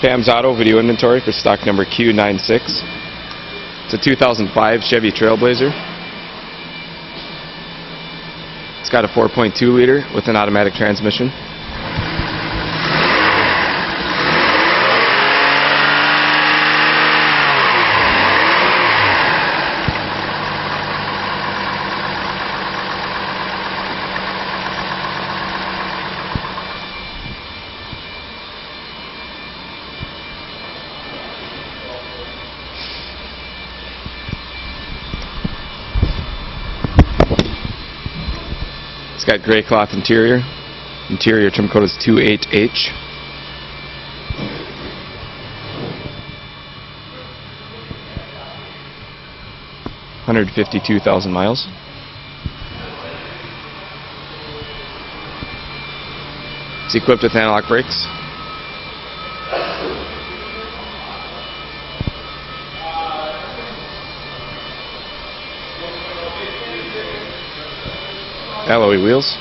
Pam's Auto video inventory for stock number Q0096. It's a 2005 Chevy Trailblazer. It's got a 4.2 liter with an automatic transmission. It's got gray cloth interior. Interior trim code is 28H. $152,000 miles. It's equipped with anti-lock brakes. Alloy wheels.